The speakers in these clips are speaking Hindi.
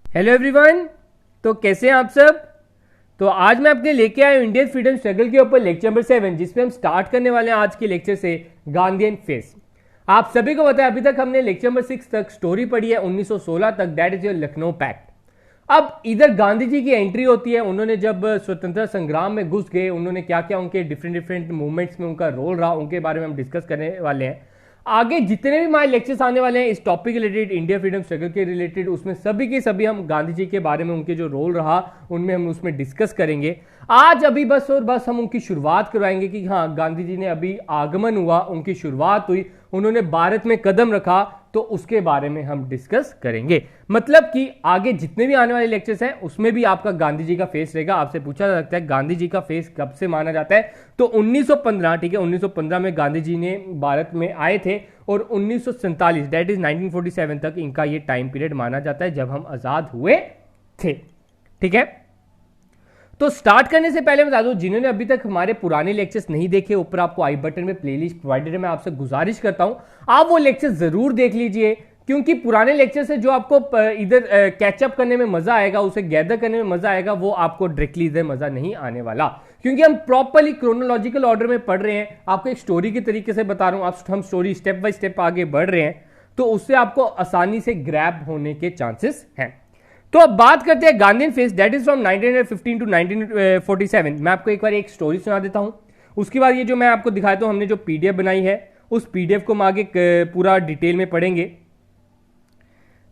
Hello everyone. तो कैसे हैं आप सब। तो आज मैं अपने लेके आया हूं इंडियन फ्रीडम स्ट्रगल के ऊपर लेक्चर नंबर 7, जिसमें हम स्टार्ट करने वाले हैं आज के लेक्चर से गांधीयन फेस। आप सभी को पता है अभी तक हमने लेक्चर नंबर 6 तक स्टोरी पढ़ी है 1916 तक, that is your Lucknow pact. अब इधर गांधी जी की एंट्री होती है। उन्होंने जब स्वतंत्रता संग्राम में घुस गए, उन्होंने क्या क्या उनके डिफरेंट मूवमेंट्स में उनका रोल रहा, उनके बारे में हम डिस्कस करने वाले हैं। आगे जितने भी हमारे लेक्चर्स आने वाले हैं इस टॉपिक के रिलेटेड, इंडिया फ्रीडम स्ट्रगल के रिलेटेड, उसमें सभी के सभी हम गांधी जी के बारे में, उनके जो रोल रहा उनमें हम उसमें डिस्कस करेंगे। आज अभी बस और बस हम उनकी शुरुआत करवाएंगे कि हाँ, गांधी जी ने अभी आगमन हुआ, उनकी शुरुआत हुई, उन्होंने भारत में कदम रखा, तो उसके बारे में हम डिस्कस करेंगे। मतलब कि आगे जितने भी आने वाले लेक्चर्स हैं उसमें भी आपका गांधी जी का फेस रहेगा। आपसे पूछा जा सकता है गांधी जी का फेस कब से माना जाता है, तो 1915, ठीक है, 1915 में गांधी जी ने भारत में आए थे और 1947 दैट इज 1947 तक इनका ये टाइम पीरियड माना जाता है जब हम आजाद हुए थे। ठीक है, तो स्टार्ट करने से पहले बता दूं, जिन्होंने अभी तक हमारे पुराने लेक्चर्स नहीं देखे, ऊपर आपको आई बटन में प्लेलिस्ट प्रोवाइडेड है, मैं आपसे गुजारिश करता हूं आप वो लेक्चर जरूर देख लीजिए, क्योंकि पुराने लेक्चर से जो आपको इधर कैचअप करने में मजा आएगा, उसे गैदर करने में मजा आएगा, वो आपको डायरेक्टली इधर मजा नहीं आने वाला, क्योंकि हम प्रॉपरली क्रोनोलॉजिकल ऑर्डर में पढ़ रहे हैं। आपको एक स्टोरी के तरीके से बता रहा हूं, हम स्टोरी स्टेप बाय स्टेप आगे बढ़ रहे हैं, तो उससे आपको आसानी से ग्रैब होने के चांसेस हैं। तो अब बात करते हैं Gandhian phase, that is from 1915 to 1947। मैं आपको एक बार एक स्टोरी सुना देता हूं, उसके बाद ये जो मैं आपको दिखाता हूं, हमने जो पीडीएफ बनाई है उस पीडीएफ को हम आगे पूरा डिटेल में पढ़ेंगे।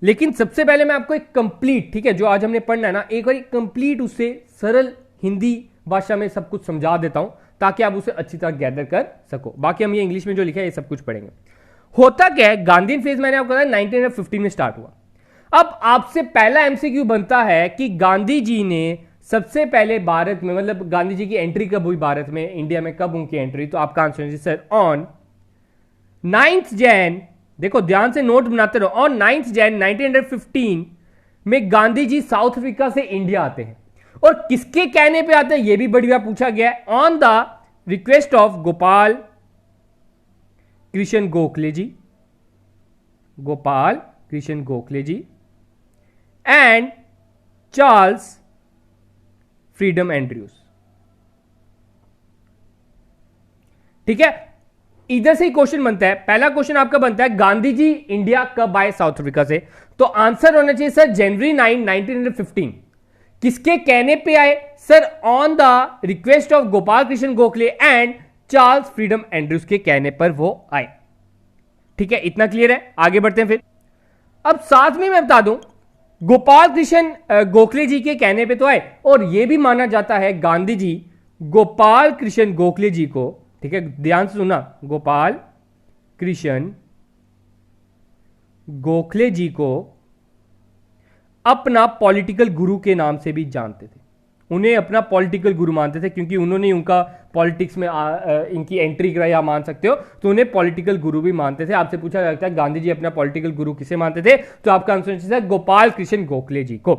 लेकिन सबसे पहले मैं आपको एक कंप्लीट, ठीक है, जो आज हमने पढ़ना है ना, एक बार कंप्लीट उससे सरल हिंदी भाषा में सब कुछ समझा देता हूं, ताकि आप उसे अच्छी तरह गैदर कर सको। बाकी हम ये इंग्लिश में जो लिखा है ये सब कुछ पढ़ेंगे। होता क्या है, गांधीयन फेज मैंने आपको बताया 1915 में स्टार्ट हुआ। अब आपसे पहला एमसीक्यू बनता है कि गांधी जी ने सबसे पहले भारत में, मतलब गांधी जी की एंट्री कब हुई भारत में, इंडिया में कब उनकी एंट्री, तो आपका आंसर है सर ऑन 9 जैन, देखो ध्यान से नोट बनाते रहो, ऑन 9 जैन 1915 में गांधी जी साउथ अफ्रीका से इंडिया आते हैं। और किसके कहने पे आते हैं यह भी बड़ी बार पूछा गया है, on the request of Gopal Krishna Gokhale ji, Gopal Krishna Gokhale ji and Charles Freedom Andrews. ठीक है, इधर से ही क्वेश्चन बनता है। पहला क्वेश्चन आपका बनता है गांधी जी इंडिया कब आए साउथ अफ्रीका से, तो आंसर होना चाहिए सर जनवरी 9, 1915। किसके कहने पे आए sir, on the request of Gopal Krishna Gokhale and Charles Freedom Andrews के कहने पर वो आए। ठीक है, इतना क्लियर है, आगे बढ़ते हैं फिर। अब साथ में मैं बता दूं, गोपाल कृष्ण गोखले जी के कहने पे तो आए, और यह भी माना जाता है गांधी जी गोपाल कृष्ण गोखले जी को, ठीक है ध्यान से सुना, गोपाल कृष्ण गोखले जी को अपना पॉलिटिकल गुरु के नाम से भी जानते थे। उन्हें अपना पॉलिटिकल गुरु मानते थे, क्योंकि उन्होंने उनका पॉलिटिक्स में इनकी एंट्री कराई, आप मान सकते हो, तो उन्हें पॉलिटिकल गुरु भी मानते थे। आपसे पूछा जाता है गांधी जी अपना पॉलिटिकल गुरु किसे मानते थे, तो आपका आंसर है गोपाल कृष्ण गोखले जी को।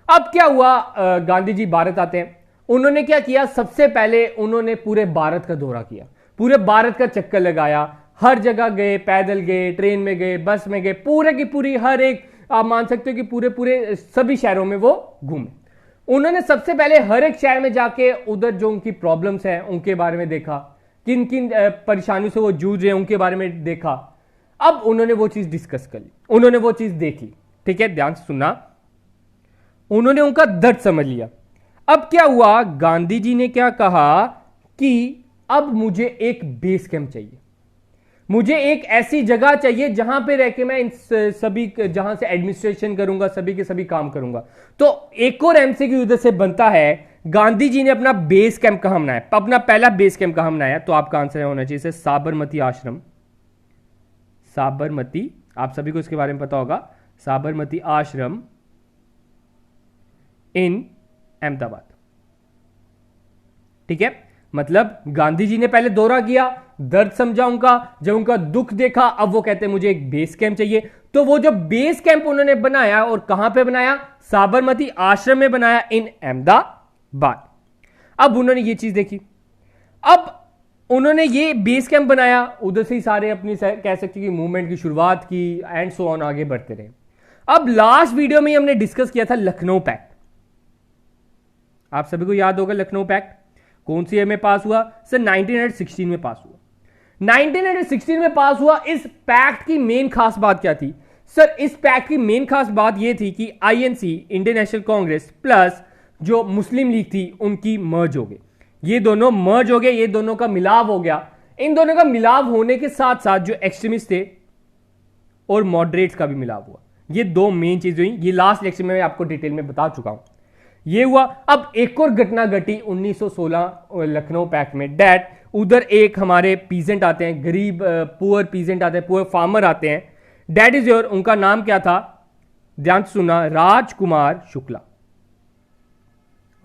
अब क्या हुआ, गांधी जी भारत आते हैं, उन्होंने क्या किया, सबसे पहले उन्होंने पूरे भारत का दौरा किया, पूरे भारत का चक्कर लगाया, हर जगह गए, पैदल गए, ट्रेन में गए, बस में गए, पूरे की पूरी हर एक, आप मान सकते हो कि पूरे पूरे सभी शहरों में वो घूमे। उन्होंने सबसे पहले हर एक शहर में जाके उधर जो उनकी प्रॉब्लम्स हैं उनके बारे में देखा, किन किन परेशानियों से वो जूझ रहे हैं उनके बारे में देखा। अब उन्होंने वो चीज डिस्कस कर ली, उन्होंने वो चीज देख ली, ठीक है ध्यान से सुनना, उन्होंने उनका दर्द समझ लिया। अब क्या हुआ, गांधी जी ने क्या कहा कि अब मुझे एक बेस कैंप चाहिए, मुझे एक ऐसी जगह चाहिए जहां पे रह के मैं इन सभी, जहां से एडमिनिस्ट्रेशन करूंगा, सभी के सभी काम करूंगा। तो एक और एमसीक्यू उधर से बनता है, गांधी जी ने अपना बेस कैंप कहां बनाया, अपना पहला बेस कैंप कहां बनाया, तो आपका आंसर होना चाहिए साबरमती आश्रम। साबरमती, आप सभी को इसके बारे में पता होगा, साबरमती आश्रम इन अहमदाबाद। ठीक है, मतलब गांधी जी ने पहले दौरा किया, दर्द समझा उनका, जब उनका दुख देखा, अब वो कहते हैं मुझे एक बेस कैंप चाहिए। तो वो जो बेस कैंप उन्होंने बनाया, और कहां पे बनाया, साबरमती आश्रम में बनाया इन अहमदाबाद। अब उन्होंने ये चीज देखी, अब उन्होंने ये बेस कैंप बनाया, उधर से ही सारे अपनी कह सकते कि मूवमेंट की शुरुआत की, एंड सो ऑन आगे बढ़ते रहे। अब लास्ट वीडियो में हमने डिस्कस किया था लखनऊ पैक्ट। आप सभी को याद होगा लखनऊ पैक्ट कौन सी ईयर में पास हुआ? सर 1916 में पास हुआ। 1916 में पास हुआ। इस पैक्ट की मेन खास बात क्या थी? सर इस पैक्ट की मेन खास बात यह थी कि INC, Indian national Congress plus जो मुस्लिम लीग थी उनकी मर्ज हो गई। ये दोनों मर्ज हो गए, ये दोनों का मिलाव हो गया। इन दोनों का मिलाव होने के साथ साथ जो एक्सट्रीमिस्ट थे और मॉडरेट्स का भी मिलाव हुआ। ये दो मेन चीजें हुई। ये लास्ट लेक्चर में मैं आपको डिटेल में बता चुका हूं। ये हुआ। अब एक और घटना घटी 1916 लखनऊ पैक्ट में। डैट उधर एक हमारे पीजेंट आते हैं, गरीब पुअर पीजेंट आते हैं, पुअर फार्मर आते हैं। डैट इज योर, उनका नाम क्या था? ध्यान से सुनना, राजकुमार शुक्ला।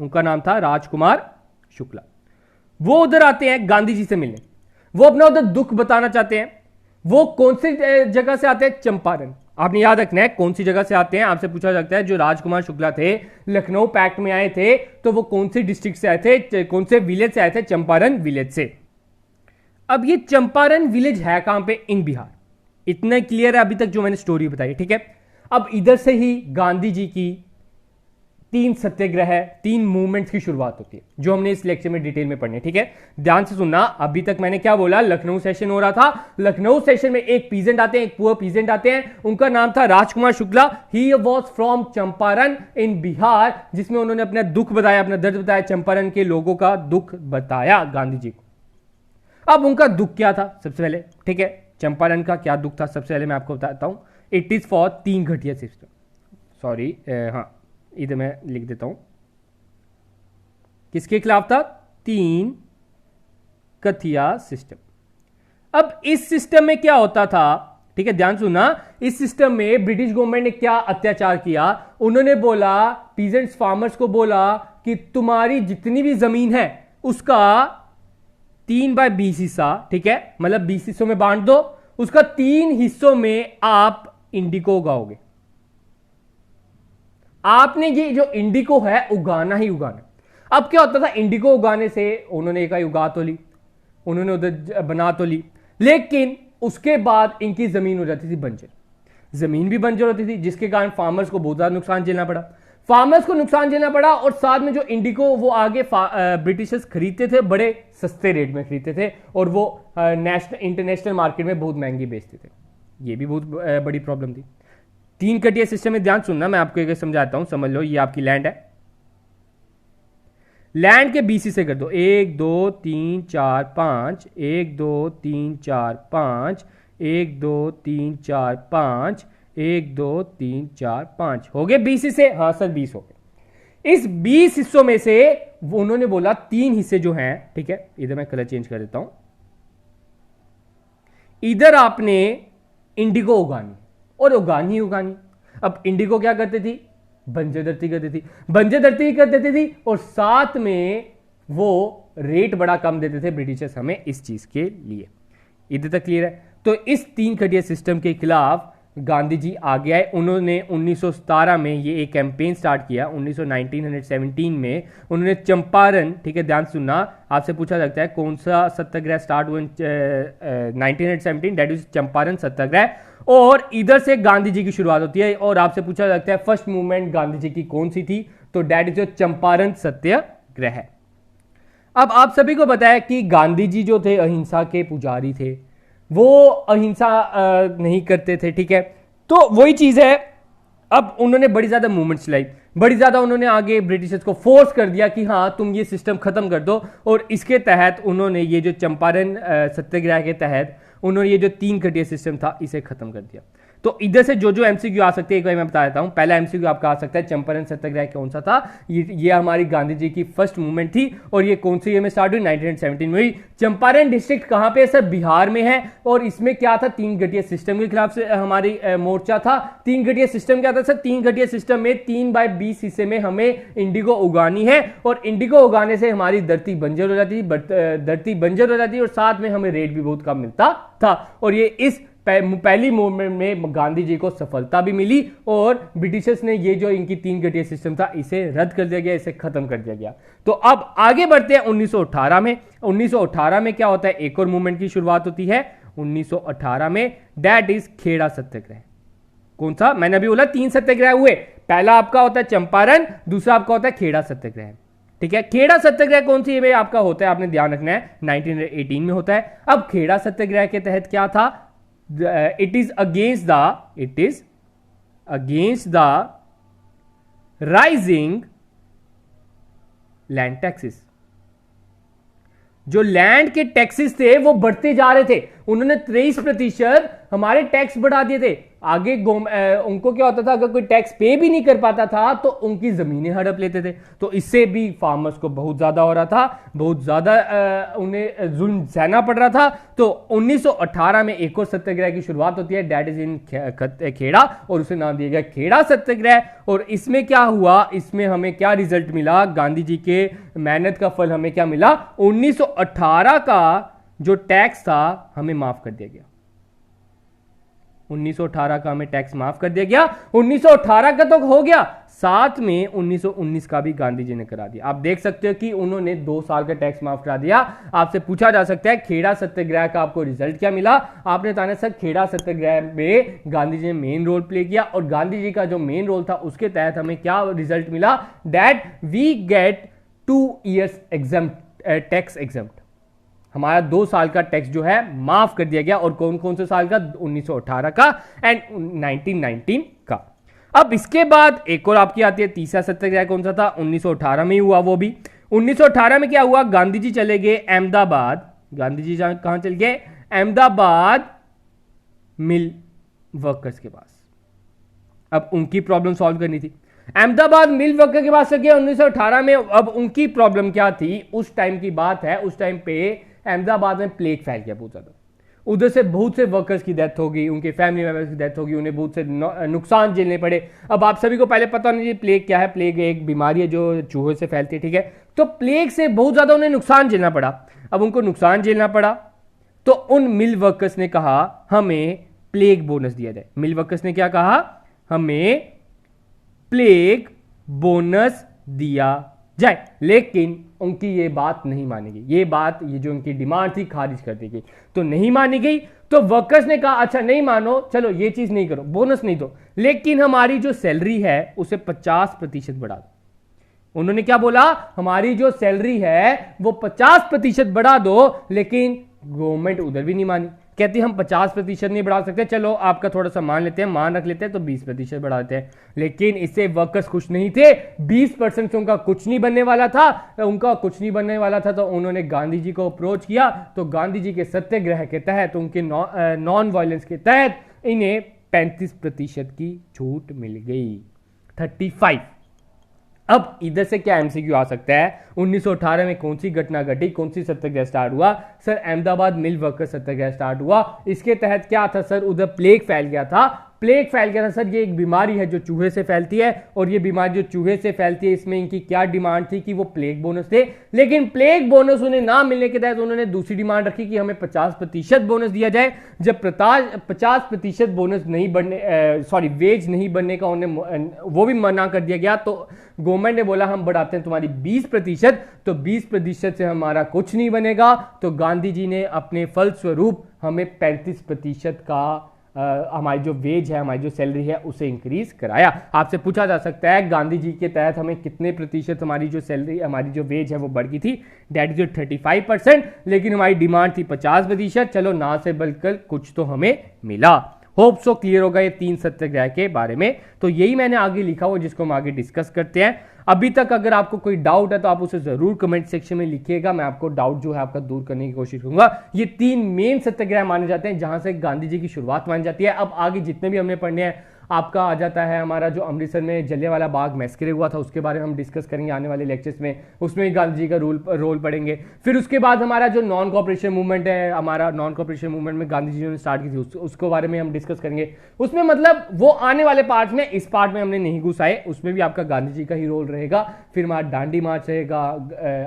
उनका नाम था राजकुमार शुक्ला। वो उधर आते हैं गांधी जी से मिलने। वो अपना उधर दुख बताना चाहते हैं। वो कौन सी जगह से आते हैं? चंपारण। आपने याद रखना है कौन सी जगह से आते हैं। आपसे पूछा जाता है जो राजकुमार शुक्ला थे लखनऊ पैक्ट में आए थे तो वो कौन सी डिस्ट्रिक्ट से आए थे, कौन से विलेज से आए थे? चंपारण विलेज से। अब ये चंपारण विलेज है कहां पे? इन बिहार। इतना क्लियर है अभी तक जो मैंने स्टोरी बताई, ठीक है। अब इधर से ही गांधी जी की 3 सत्याग्रह, 3 मूवमेंट्स की शुरुआत होती है जो हमने इस लेक्चर में डिटेल में पढ़ने, ठीक है। ध्यान से सुनना। अभी तक मैंने क्या बोला? लखनऊ सेशन हो रहा था। लखनऊ सेशन में एक पीजेंट आते हैं, एक पुअर पीजेंट आते हैं। उनका नाम था Rajkumar Shukla. He was from Champaran in Bihar, जिसमें उन्होंने अपना दुख बताया, अपना दर्द बताया, चंपारण के लोगों का दुख बताया गांधी जी को। अब उनका दुख क्या था सबसे पहले, ठीक है। चंपारण का क्या दुख था सबसे पहले मैं आपको बताता हूं। इट इज फॉर 3 घटिया सिस्टम। सॉरी, हाँ इधर मैं लिख देता हूं। किसके खिलाफ था? 3 कथिया सिस्टम। अब इस सिस्टम में क्या होता था, ठीक है, ध्यान सुनना। इस सिस्टम में ब्रिटिश गवर्नमेंट ने क्या अत्याचार किया? उन्होंने बोला, पीजेंट्स फार्मर्स को बोला कि तुम्हारी जितनी भी जमीन है उसका 3/20 हिस्सा, ठीक है, मतलब 20 हिस्सों में बांट दो। उसका 3 हिस्सों में आप इंडिको उगाओगे। आपने ये जो इंडिको है उगाना ही उगाना। अब क्या होता था? इंडिको उगाने से उन्होंने एक उगा तो ली, उन्होंने उधर बना तो ली, लेकिन उसके बाद इनकी जमीन हो जाती थी बंजर। जमीन भी बंजर होती थी जिसके कारण फार्मर्स को बहुत ज्यादा नुकसान झेलना पड़ा। फार्मर्स को नुकसान झेलना पड़ा और साथ में जो इंडिको वो आगे ब्रिटिशर्स खरीदते थे, बड़े सस्ते रेट में खरीदते थे और वो इंटरनेशनल मार्केट में बहुत महंगी बेचते थे। ये भी बहुत बड़ी प्रॉब्लम थी। 3 कटिया सिस्टम में ध्यान सुनना, मैं आपको एक समझाता हूं, समझ लो। ये आपकी लैंड है। लैंड के बीसी से कर दो 1 2 3 4 5, 1 2 3 4 5, 1 2 3 4 5, 1 2 3 4 5 हो गए बीसी से। हाँ सर 20 हो गए। इस 20 हिस्सों में से उन्होंने बोला 3 हिस्से जो हैं, ठीक है, इधर मैं कलर चेंज कर देता हूं। इधर आपने इंडिगो उगानी और उगानी ही उगानी। अब इंडिगो क्या करती थी? बंजर धरती करती थी, बंजर धरती कर देती थी और साथ में वो रेट बड़ा कम देते थे ब्रिटिशर्स हमें इस चीज के लिए। इधर तक क्लियर है? तो इस 3 कटिया सिस्टम के खिलाफ गांधी जी आगे आए। उन्होंने 1917 में ये एक कैंपेन स्टार्ट किया। 1917 में उन्होंने चंपारण, ठीक है, ध्यान सुनना, आपसे पूछा जाता है कौन सा सत्याग्रह स्टार्ट हुआ 1917? दैट इज चंपारण सत्याग्रह। और इधर से गांधी जी की शुरुआत होती है और आपसे पूछा जाता है फर्स्ट मूवमेंट गांधी जी की कौन सी थी? तो दैट इज चंपारण सत्याग्रह। अब आप सभी को पता है कि गांधी जी जो थे अहिंसा के पुजारी थे, वो अहिंसा नहीं करते थे, ठीक है। तो वही चीज है, अब उन्होंने बड़ी ज्यादा मूवमेंट चलाई, बड़ी ज्यादा उन्होंने आगे ब्रिटिशर्स को फोर्स कर दिया कि हाँ तुम ये सिस्टम खत्म कर दो। और इसके तहत उन्होंने ये जो चंपारण सत्याग्रह के तहत उन्होंने ये जो 3 कटिया सिस्टम था इसे खत्म कर दिया। तो इधर से जो एमसीक्यू आ सकते हैं एक बार मैं बता देता हूं। पहला एमसीक्यू आपका आ सकता है चंपारण सत्याग्रह कौन सा था? ये हमारी गांधी जी की फर्स्ट मूवमेंट थी और ये कौन से ईयर में स्टार्ट हुई? 1917 में हुई। चंपारण डिस्ट्रिक्ट कहां पे है सर? बिहार में है। और इसमें क्या था? 3 कटिया सिस्टम के खिलाफ से हमारी मोर्चा था। 3 कटिया सिस्टम क्या था सर? 3 कटिया सिस्टम में 3/20 हिस्से में हमें इंडिगो उगानी है और इंडिगो उगाने से हमारी धरती बंजर हो जाती, धरती बंजर हो जाती और साथ में हमें रेट भी बहुत कम मिलता था। और ये इस पहली मूवमेंट में गांधी जी को सफलता भी मिली और ब्रिटिशर्स ने ये जो इनकी 3 कटिया सिस्टम था इसे रद्द कर दिया गया, इसे खत्म कर दिया गया। तो अब आगे बढ़ते हैं 1918 में। 1918 में क्या होता है? एक और मूवमेंट की शुरुआत होती है 1918 में, दैट इज खेड़ा सत्याग्रह। कौन सा? मैंने अभी बोला 3 सत्याग्रह हुए। पहला आपका होता है चंपारण, दूसरा आपका होता है खेड़ा सत्याग्रह। ठीक है, खेड़ा सत्याग्रह कौन सी है आपका होता है, आपने ध्यान रखना है, 1918 में होता है। अब खेड़ा सत्याग्रह के तहत क्या था? It is against the rising land taxes. जो लैंड के टैक्सेस थे वो बढ़ते जा रहे थे, उन्होंने 23% हमारे टैक्स बढ़ा दिए थे। आगे उनको क्या होता था, अगर कोई टैक्स पे भी नहीं कर पाता था तो उनकी जमीनें हड़प लेते थे। तो इससे भी फार्मर्स को बहुत ज्यादा हो रहा था, बहुत ज्यादा उन्हें जुल्म सहना पड़ रहा था। तो 1918 में एक और सत्याग्रह की शुरुआत होती है, दैट इज इन खेड़ा, और उसे नाम दिया गया खेड़ा सत्याग्रह। और इसमें क्या हुआ, इसमें हमें क्या रिजल्ट मिला, गांधी जी के मेहनत का फल हमें क्या मिला? 1918 का जो टैक्स था हमें माफ कर दिया गया। 1918 का हमें टैक्स माफ कर दिया गया। 1918 का तो हो गया, साथ में 1919 का भी गांधी जी ने करा दिया। आप देख सकते हो कि उन्होंने 2 साल का टैक्स माफ करा दिया। आपसे पूछा जा सकता है खेड़ा सत्याग्रह का आपको रिजल्ट क्या मिला? आपने बताना सर खेड़ा सत्याग्रह में गांधी जी ने मेन रोल प्ले किया, और गांधी जी का जो मेन रोल था उसके तहत हमें क्या रिजल्ट मिला? That we get 2 years tax exempt. हमारा 2 साल का टैक्स जो है माफ कर दिया गया। और कौन कौन से साल का? 1918 का एंड 1919 का। अब इसके बाद एक और आपकी आती है तीसरा सत्याग्रह, कौन सा था? 1918 में ही हुआ वो भी। 1918 में क्या हुआ? गांधी जी चले गए अहमदाबाद। गांधी जी कहां चल गए? अहमदाबाद मिल वर्कर्स के पास। अब उनकी प्रॉब्लम सॉल्व करनी थी। अहमदाबाद मिल वर्कर के पास चल गए 1918 में। अब उनकी प्रॉब्लम क्या थी? उस टाइम की बात है, उस टाइम पे अहमदाबाद में प्लेग फैल गया बहुत ज्यादा। उधर से बहुत से वर्कर्स की डेथ हो गई, उनके फैमिली मेंबर्स की डेथ हो गई, उन्हें बहुत से नुकसान झेलने पड़े। अब आप सभी को पहले पता होना चाहिए प्लेग क्या है। प्लेग एक बीमारी है जो चूहों से फैलती है। ठीक है, तो प्लेग से बहुत ज्यादा उन्हें नुकसान झेलना पड़ा। अब उनको नुकसान झेलना पड़ा तो उन मिल वर्कर्स ने कहा हमें प्लेग बोनस दिया जाए। मिल वर्कर्स ने क्या कहा? हमें प्लेग बोनस दिया जाए। लेकिन उनकी ये बात नहीं मानी गई। ये जो उनकी डिमांड थी खारिज कर दी गई। तो नहीं मानी गई तो वर्कर्स ने कहा अच्छा नहीं मानो, चलो ये चीज नहीं करो, बोनस नहीं दो, लेकिन हमारी जो सैलरी है उसे 50% बढ़ा दो। उन्होंने क्या बोला? हमारी जो सैलरी है वो 50% बढ़ा दो। लेकिन गवर्नमेंट उधर भी नहीं मानी, कहती हम 50% नहीं बढ़ा सकते, चलो आपका थोड़ा सा मान लेते हैं, मान रख लेते हैं, तो 20% बढ़ा देते हैं। लेकिन इससे वर्कर्स खुश नहीं थे। 20% से उनका कुछ नहीं बनने वाला था, तो उन्होंने गांधी जी को अप्रोच किया। तो गांधी जी के सत्याग्रह के तहत, उनके नॉन वायलेंस के तहत इन्हें 35% की छूट मिल गई, 35। अब इधर से क्या एमसीक्यू आ सकता है? 1918 में कौन सी घटना घटी, कौन सी सत्याग्रह स्टार्ट हुआ? सर अहमदाबाद मिल वर्कर सत्याग्रह स्टार्ट हुआ। इसके तहत क्या था सर? उधर प्लेग फैल गया था। सर ये एक बीमारी है जो चूहे से फैलती है, और ये बीमारी जो चूहे से फैलती है इसमें इनकी क्या डिमांड थी कि वो प्लेग बोनस थे। लेकिन प्लेग बोनस उन्हें ना मिलने के तहत उन्होंने दूसरी डिमांड रखी कि हमें 50% बोनस दिया जाए। जब 50% बोनस नहीं बढ़ने वेज नहीं बढ़ने का उन्हें वो भी मना कर दिया गया, तो गवर्नमेंट ने बोला हम बढ़ाते हैं तुम्हारी 20%, तो 20% से हमारा कुछ नहीं बनेगा। तो गांधी जी ने अपने फलस्वरूप हमें 35% का हमारी जो वेज है, हमारी जो सैलरी है उसे इंक्रीज कराया। आपसे पूछा जा सकता है गांधी जी के तहत हमें कितने प्रतिशत हमारी जो सैलरी, हमारी जो वेज है वो बढ़ गई थी? That is 35%। लेकिन हमारी डिमांड थी 50%। चलो ना से बल्कि कुछ तो हमें मिला। होप सो क्लियर होगा ये 3 सत्याग्रह के बारे में। तो यही मैंने आगे लिखा हुआ जिसको हम आगे डिस्कस करते हैं। अभी तक अगर आपको कोई डाउट है तो आप उसे जरूर कमेंट सेक्शन में लिखिएगा, मैं आपको डाउट जो है आपका दूर करने की कोशिश करूंगा। ये 3 मेन सत्याग्रह माने जाते हैं जहां से गांधी जी की शुरुआत मानी जाती है। अब आगे जितने भी हमने पढ़ने हैं, आपका आ जाता है हमारा जो अमृतसर में जलियांवाला बाग मैसेकर हुआ था, उसके बारे में हम डिस्कस करेंगे आने वाले लेक्चर्स में, उसमें गांधी जी का रोल पढ़ेंगे। फिर उसके बाद हमारा जो नॉन कॉपरेशन मूवमेंट है, हमारा नॉन कॉपरेशन मूवमेंट में गांधी जी ने स्टार्ट की थी, उसके बारे में हम डिस्कस करेंगे। उसमें मतलब वो आने वाले पार्ट में, इस पार्ट में हमने नहीं घुसाए, उसमें भी आपका गांधी जी का ही रोल रहेगा। फिर हमारा दांडी मार्च रहेगा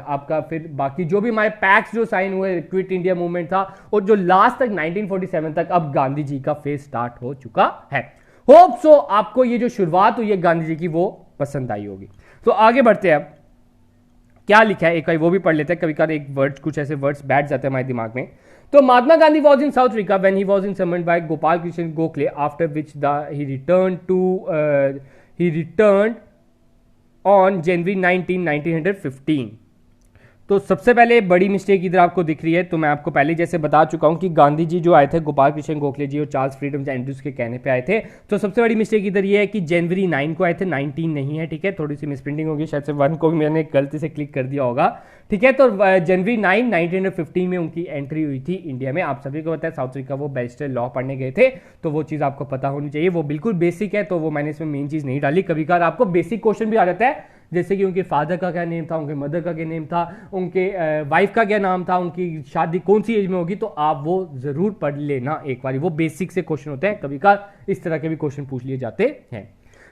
आपका, फिर बाकी जो भी हमारे पैक्ट जो साइन हुए, क्विट इंडिया मूवमेंट था, और जो लास्ट तक 1947 तक अब गांधी जी का फेज स्टार्ट हो चुका है। होप सो आपको ये जो शुरुआत हुई है गांधी जी की वो पसंद आई होगी। तो आगे बढ़ते हैं। अब क्या लिखा है एक बार वो भी पढ़ लेते हैं, कभी कभी एक वर्ड, कुछ ऐसे वर्ड्स बैठ जाते हैं हमारे दिमाग में। तो Mahatma Gandhi was in South Africa when he was in summoned by Gopal Krishna Gokhale after which he return on January 1915। तो सबसे पहले बड़ी मिस्टेक इधर आपको दिख रही है, तो मैं आपको पहले जैसे बता चुका हूं कि गांधी जी जो आए थे गोपाल कृष्ण गोखले जी और चार्ल्स फ्रीडम एंड्रूज के कहने पे आए थे। तो सबसे बड़ी मिस्टेक इधर ये है कि जनवरी 9 को आए थे, 19 नहीं है, ठीक है, थोड़ी सी मिसप्रिंटिंग होगी, शायद से 1 को मैंने गलती से क्लिक कर दिया होगा, ठीक है। तो जनवरी 9 1915 में उनकी एंट्री हुई थी इंडिया में। आप सभी को पता है साउथ अफ्रीका वो बैरिस्टर लॉ पढ़ने गए थे, तो वो चीज़ आपको पता होनी चाहिए, वो बिल्कुल बेसिक है, तो वो मैंने इसमें मेन चीज़ नहीं डाली। कभी कभार आपको बेसिक क्वेश्चन भी आ जाता है, जैसे कि उनके फादर का क्या नेम था, उनके मदर का क्या नेम था, उनके वाइफ का क्या नाम था, उनकी शादी कौन सी एज में होगी, तो आप वो जरूर पढ़ लेना एक बार, वो बेसिक से क्वेश्चन होते हैं, कभी कभार इस तरह के भी क्वेश्चन पूछ लिए जाते हैं।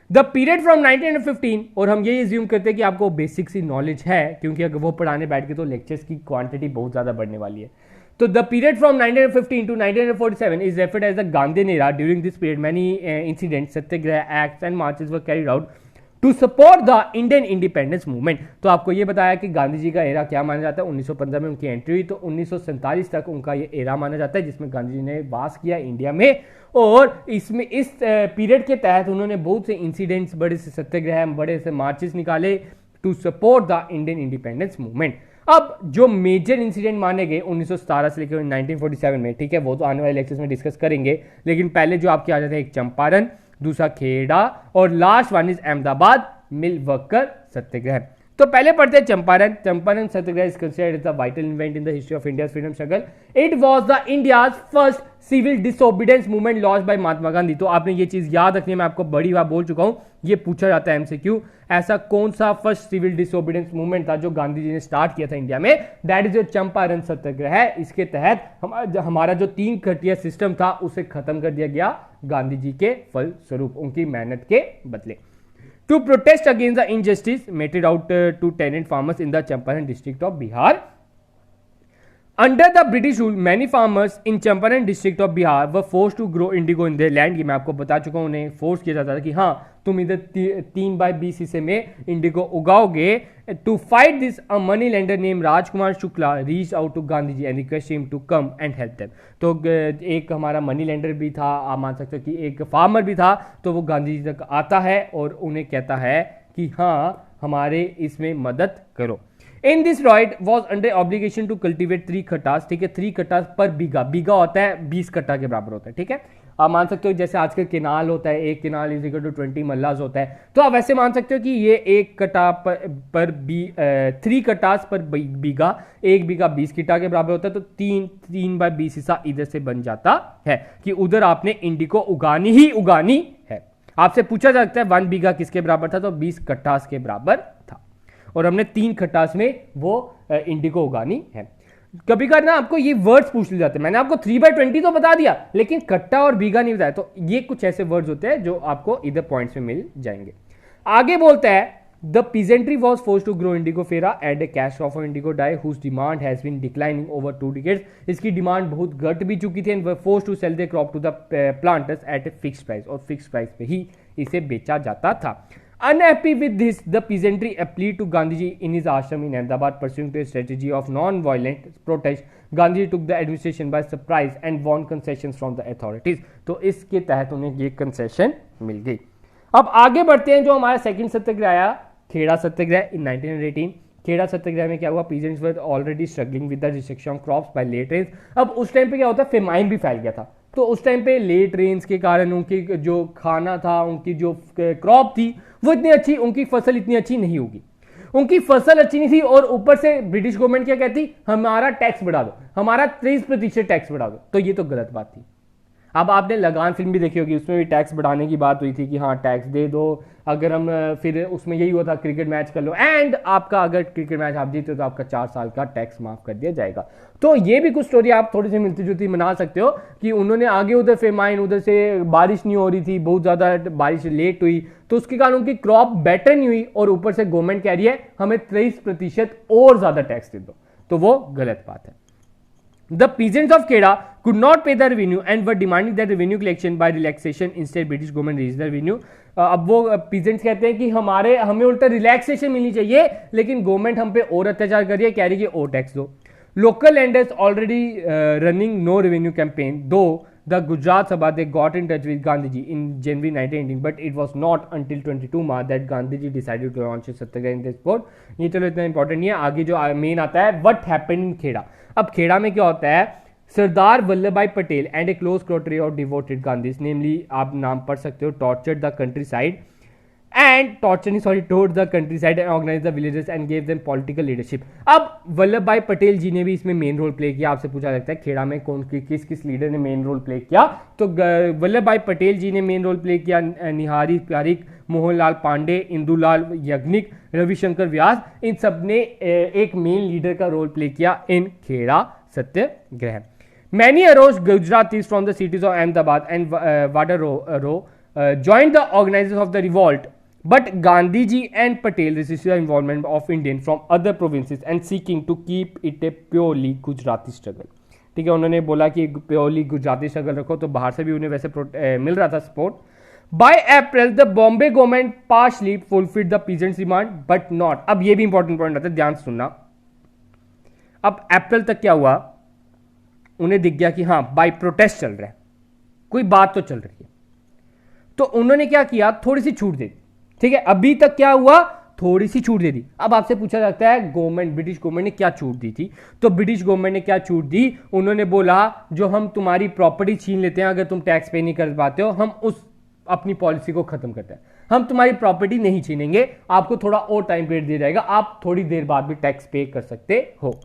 द पीरियड फ्रॉम 1915, और हम ये एज्यूम करते हैं कि आपको बेसिक सी नॉलेज है, क्योंकि अगर वो पढ़ाने बैठ के तो लेक्चर्स की क्वांटिटी बहुत ज्यादा बढ़ने वाली है। तो the period from 1915 to 1947 is referred as the Gandhian era. During this period many incidents, satyagraha, acts and marches were carried out to support the Indian independence movement. तो आपको ये बताया कि गांधी जी का एरा क्या माना जाता है, 1915 में उनकी एंट्री हुई, तो 1947 तक उनका ये एरा माना जाता है, जिसमें गांधी जी ने वास किया इंडिया में, और इसमें इस पीरियड के तहत उन्होंने बहुत से इंसिडेंट्स, बड़े से सत्याग्रह, बड़े से मार्चेस निकाले to support the Indian independence movement. अब जो मेजर इंसिडेंट माने गए 1917 से लेकर 1947 में, ठीक है, वो तो आने वाले लेक्चर्स में डिस्कस करेंगे, लेकिन पहले जो आपके आ जाते हैं, एक चंपारण, दूसरा खेड़ा, और last one is Ahmedabad mill worker satyagraha. तो पहले पढ़ते हैं Champaran. Champaran satyagraha is considered as the vital event in the history of India's freedom struggle. It was the India's first civil disobedience movement launched by Mahatma Gandhi. तो आपने ये चीज याद रखनी है, मैं आपको बड़ी बार बोल चुका हूं, ये पूछा जाता है एमसीक्यू, ऐसा कौन सा फर्स्ट सिविल डिसोबीडियंस मूवमेंट था जो गांधी जी ने स्टार्ट किया था इंडिया में, दैट इज जो चंपारण सत्याग्रह है। इसके तहत हमारा जो 3 खटिया सिस्टम था उसे खत्म कर दिया गया गांधी जी के फलस्वरूप, उनकी मेहनत के बदले। To protest against the injustice meted out to tenant farmers in the Champaran district of Bihar. Under the British rule, many farmers in Champaran district of Bihar were forced to grow indigo in their land. ये मैं आपको बता चुका हूँ, उन्हें फोर्स किया जाता था कि हाँ तुम इधर 3/20 हिस्से में इंडिगो उगाओगे। To fight this, a money lender named Rajkumar Shukla reached out to Gandhi ji and requested him to come and help them. तो एक हमारा मनी लेंडर भी था, आप मान सकते हो कि एक फार्मर भी था, तो वो गांधी जी तक आता है और उन्हें कहता है कि हाँ हमारे इसमें मदद करो। In this ryot was under obligation to cultivate 3 कट्टास, ठीक है, 3 कट्टास पर बीघा, बीघा होता है 20 कट्टा के बराबर होता है, ठीक है। आप मान सकते हो जैसे आजकल केनाल होता है, एक केनाल इज इक्वल टू 20 मल्लास होता है, तो आप वैसे मान सकते हो कि ये 1 कट्टा पर 3 कट्टास पर बीघा, 1 बीघा 20 कट्टा के बराबर होता है, तो 3/20 हिस्सा इधर से बन जाता है कि उधर आपने इंडिगो उगानी ही उगानी है। आपसे पूछा जा सकता है 1 बीघा किसके बराबर था, तो 20 कट्टास के बराबर था, और हमने 3 कट्टास में वो इंडिगो उगानी है। कभी कभी ना आपको ये वर्ड्स पूछ लिए जाते हैं, मैंने आपको 3/20 तो बता दिया, लेकिन कट्टा और बीघा नहीं बताया, तो ये कुछ ऐसे वर्ड्स होते हैं जो आपको इधर पॉइंट्स में मिल जाएंगे। आगे बोलता है the peasantry was force to grow indigo फेरा and a cash crop of indigo dye whose demand has been declining over 2 decades. इसकी डिमांड बहुत घट भी चुकी थी and were force to sell the crop to the planters at a fixed price, और फिक्स्ड प्राइस पे ही इसे बेचा जाता था। Unhappy with this, the peasantry appealed to Gandhiji in his ashram in Ahmedabad, pursuing to a strategy of non-violent protest. Gandhiji took the administration by surprise and won concessions from the authorities. तो इसके तहत उन्हें ये कंसेशन मिल गई। अब आगे बढ़ते हैं, जो हमारा सेकंड सत्याग्रह आया, खेड़ा सत्याग्रह इन 1918। खेड़ा सत्याग्रह में क्या हुआ, peasants were already struggling with the restriction of crops by late rains. अब उस टाइम पे क्या होता है, फेमाइन भी फैल गया था, तो उस टाइम पे लेट रेन्स के कारण उनकी जो खाना था, उनकी जो क्रॉप थी वो इतनी अच्छी, उनकी फसल इतनी अच्छी नहीं होगी, उनकी फसल अच्छी नहीं थी, और ऊपर से ब्रिटिश गवर्नमेंट क्या कहती, हमारा टैक्स बढ़ा दो, हमारा 30% टैक्स बढ़ा दो, तो ये तो गलत बात थी। अब आपने लगान फिल्म भी देखी होगी, उसमें भी टैक्स बढ़ाने की बात हुई थी कि हाँ टैक्स दे दो, अगर हम फिर उसमें यही हुआ था क्रिकेट मैच कर लो, एंड आपका अगर क्रिकेट मैच आप जीते हो तो आपका 4 साल का टैक्स माफ कर दिया जाएगा। तो ये भी कुछ स्टोरी आप थोड़ी सी मिलती जुलती बना सकते हो कि उन्होंने आगे उधर फेमाइन, उधर से बारिश नहीं हो रही थी, बहुत ज्यादा बारिश लेट हुई, तो उसके कारण उनकी क्रॉप बेटर नहीं हुई, और ऊपर से गवर्नमेंट कह रही है हमें 30% और ज्यादा टैक्स दे दो, तो वो गलत बात है। The peasants of Kheda could not pay the revenue and were demanding that revenue collection by relaxation. Instead, British government raised the revenue. अब वो peasants कहते हैं कि हमें उल्टा रिलैक्सेशन मिलनी चाहिए, लेकिन गवर्नमेंट हम पे और अत्याचार कर रही है, कह रही है कि और टैक्स दो। Local lenders already running no revenue campaign, though the Gujarat Sabha they got in touch with Gandhiji in January 1918, but it was not until 22 March that Gandhiji decided to launch a satyagraha in this sport. ये चलो इतना इंपॉर्टेंट नहीं है, आगे जो मेन आता है व्हाट हैपेंड इन खेड़ा. अब खेड़ा में क्या होता है, Sardar Vallabhbhai Patel and a close coterie of devoted Gandhi, namely आप नाम पढ़ सकते हो, tortured the countryside toured the countryside and organized the villages and gave them political leadership. अब वल्लभ भाई पटेल जी ने भी इसमें मेन रोल प्ले किया. आपसे पूछा जाता है खेड़ा में कौन किस लीडर ने मेन रोल प्ले किया, तो वल्लभ भाई पटेल जी ने मेन रोल प्ले किया. निहारी पारिक, मोहनलाल पांडे, इंदुलाल याग्निक, रविशंकर व्यास, इन सब ने एक मेन लीडर का रोल प्ले किया इन खेड़ा सत्याग्रह. Many arose Gujaratis from the cities of Ahmedabad and Vadodara joined the organizers of the revolt, but Gandhiji and Patel resisted the involvement of Indians from other provinces and seeking to keep it a purely Gujarati struggle. ठीक है, उन्होंने बोला कि प्योरली गुजराती स्ट्रगल रखो, तो बाहर से भी उन्हें वैसे मिल रहा था support. By April, the Bombay government partially fulfilled the peasants' demand, but not. अब ये भी इंपॉर्टेंट पॉइंट आता है, ध्यान से सुनना. अब अप्रैल तक क्या हुआ, उन्हें दिख गया कि हाँ बाई प्रोटेस्ट चल रहा है, कोई बात तो चल रही है, तो उन्होंने क्या किया, थोड़ी सी छूट दे दी. ठीक है, अभी तक क्या हुआ, थोड़ी सी छूट दे दी. अब आपसे पूछा जाता है गवर्नमेंट, ब्रिटिश गवर्नमेंट ने क्या छूट दी थी, तो ब्रिटिश गवर्नमेंट ने क्या छूट दी, उन्होंने बोला जो हम तुम्हारी प्रॉपर्टी छीन लेते हैं, अगर तुम टैक्स पे नहीं कर पाते हो, हम उस अपनी पॉलिसी को खत्म करते हैं, हम तुम्हारी प्रॉपर्टी नहीं छीनेंगे, आपको थोड़ा और टाइम पीरियड दिया जाएगा, आप थोड़ी देर बाद भी टैक्स पे कर सकते हो.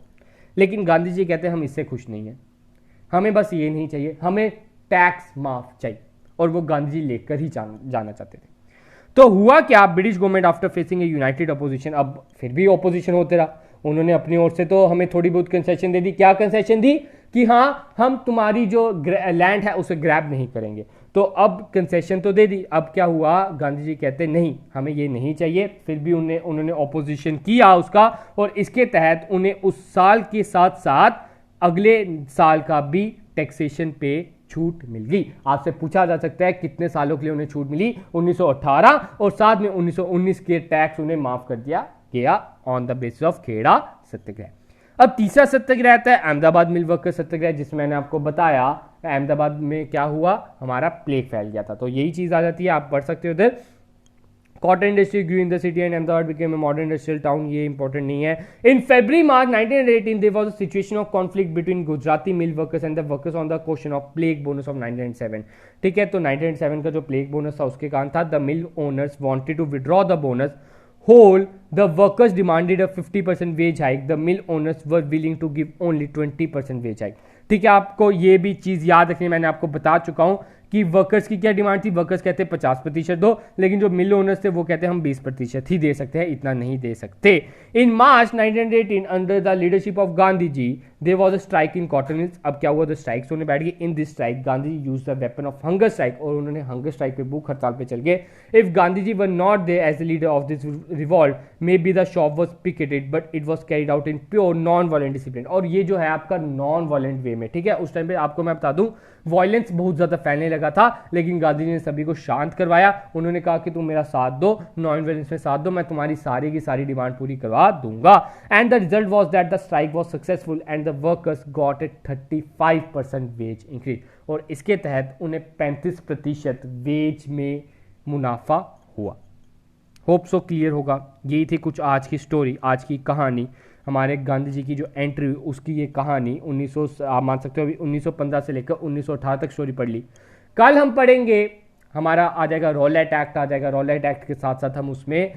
लेकिन गांधी जी कहते हैं हम इससे खुश नहीं है, हमें बस ये नहीं चाहिए, हमें टैक्स माफ चाहिए, और वो गांधी जी लेकर ही जाना चाहते थे. तो हुआ क्या, ब्रिटिश गवर्नमेंट आफ्टर फेसिंग ए यूनाइटेड अपोजिशन, अब फिर भी ऑपोजिशन होते रहा, उन्होंने अपनी ओर से तो हमें थोड़ी बहुत कंसेशन दे दी. क्या कंसेशन दी कि हाँ हम तुम्हारी जो लैंड है उसे ग्रैब नहीं करेंगे, तो अब कंसेशन तो दे दी. अब क्या हुआ, गांधी जी कहते नहीं हमें ये नहीं चाहिए, फिर भी उन्होंने ऑपोजिशन किया उसका, और इसके तहत उन्हें उस साल के साथ साथ अगले साल का भी टैक्सेशन पे छूट मिल गई. आपसे पूछा जा सकता है कितने सालों के लिए उन्हें छूट मिली, 1918, और साथ में 1919 के टैक्स उन्हें माफ कर दिया गया on the basis of Kheda satyagraha. अब तीसरा सत्याग्रह आता है अहमदाबाद मिल वर्कर सत्याग्रह, जिसमें मैंने आपको बताया अहमदाबाद में क्या हुआ, हमारा प्लेग फैल गया था, तो यही चीज आ जाती है, आप पढ़ सकते हो उधर. Cotton industry grew in the city and Ahmedabad became a modern industrial town. ये इंपॉर्टेंट नहीं है. In February March 1918 there was a situation of conflict between Gujarati mill workers and the workers on the question of plague bonus of 1907. ठीक है, तो 1907 का जो plague bonus था उसके कारण था. The mill owners wanted to withdraw the bonus whole. The workers demanded a 50% wage hike. The mill owners were willing to give only 20% wage hike. ठीक है, आपको ये भी चीज याद रखनी, मैंने आपको बता चुका हूं कि वर्कर्स की क्या डिमांड थी, वर्कर्स कहते हैं 50% दो, लेकिन जो मिल ओनर्स थे वो कहते हैं हम 20% ही दे सकते हैं, इतना नहीं दे सकते. In March 1918 under the leadership of Gandhi ji there was a strike in cotton mills. अब क्या हुआ, द स्ट्राइक्स होने बैठ गए. In this strike Gandhi ji used the weapon of hunger strike, और उन्होंने हंगर स्ट्राइक पे भूख हड़ताल पे चल गए. If Gandhi ji were not there as the leader of this revolt, may be the shop was picketed, but it was carried out in pure non violent discipline. और ये जो है आपका नॉन वायलेंट वे में, ठीक है, उस टाइम पे आपको मैं बता दूं वायलेंस बहुत ज्यादा फैलने लगा था, लेकिन गांधी जी ने सभी को शांत करवाया. उन्होंने कहा कि तुम मेरा साथ दो, नॉन वायलेंस में साथ दो, मैं तुम्हारी सारी की सारी डिमांड पूरी करवा दूंगा. And the result was that the strike was successful and the workers got a 35% wage increase, और इसके तहत उन्हें 35% वेज में मुनाफा हुआ. होप सो क्लियर होगा. यही थी कुछ आज की स्टोरी, आज की कहानी, हमारे गांधी जी की जो एंट्री हुई उसकी ये कहानी. 1900 आप मान सकते हो अभी 1915 से लेकर 1918 तक स्टोरी पढ़ ली. कल हम पढ़ेंगे, हमारा आ जाएगा रॉलेट एक्ट आ जाएगा. रॉलेट एक्ट के साथ साथ हम उसमें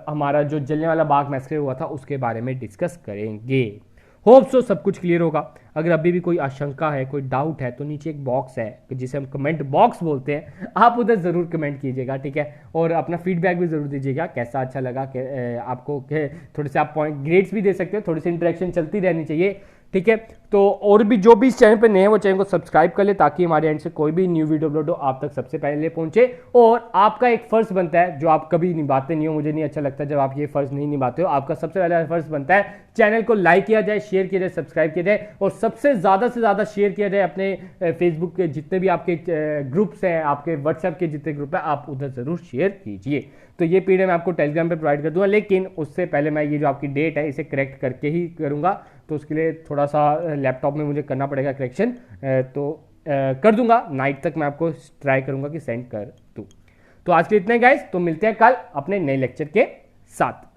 हमारा जो जलियांवाला बाग मैसेकर हुआ था उसके बारे में डिस्कस करेंगे. होप सो सब कुछ क्लियर होगा. अगर अभी भी कोई आशंका है, कोई डाउट है, तो नीचे एक बॉक्स है जिसे हम कमेंट बॉक्स बोलते हैं, आप उधर जरूर कमेंट कीजिएगा, ठीक है, और अपना फीडबैक भी जरूर दीजिएगा, कैसा अच्छा लगा आपको. थोड़े से आप पॉइंट ग्रेड्स भी दे सकते हो, थोड़ी सी इंटरेक्शन चलती रहनी चाहिए, ठीक है. तो और भी जो भी इस चैनल पर नए हैं वो चैनल को सब्सक्राइब कर ले, ताकि हमारे एंड से कोई भी न्यू वीडियो अपलोड हो आप तक सबसे पहले पहुंचे। और आपका एक फर्ज बनता है जो आप कभी निभाते नहीं हो, मुझे नहीं अच्छा लगता जब आप ये फर्ज नहीं निभाते हो। आपका सबसे पहला फर्ज बनता है चैनल को लाइक किया जाए, शेयर किया जाए, सब्सक्राइब किया जाए, और सबसे ज़्यादा शेयर किया जाए अपने फेसबुक के जितने भी आपके ग्रुप्स हैं, आपके व्हाट्सएप के जितने ग्रुप हैं, आप उधर जरूर शेयर कीजिए। तो ये पीडीएफ मैं आपको टेलीग्राम पे प्रोवाइड कर दूंगा, लेकिन उससे पहले मैं ये जो आपकी डेट है इसे करेक्ट करके ही करूंगा, तो उसके लिए थोड़ा सा लैपटॉप में मुझे करना पड़ेगा करेक्शन, तो कर दूंगा नाइट तक। मैं आपको ट्राई करूंगा कि सेंड कर दूं। तो आज के इतने गाइस, तो मिलते हैं कल अपने नए लेक्चर के साथ।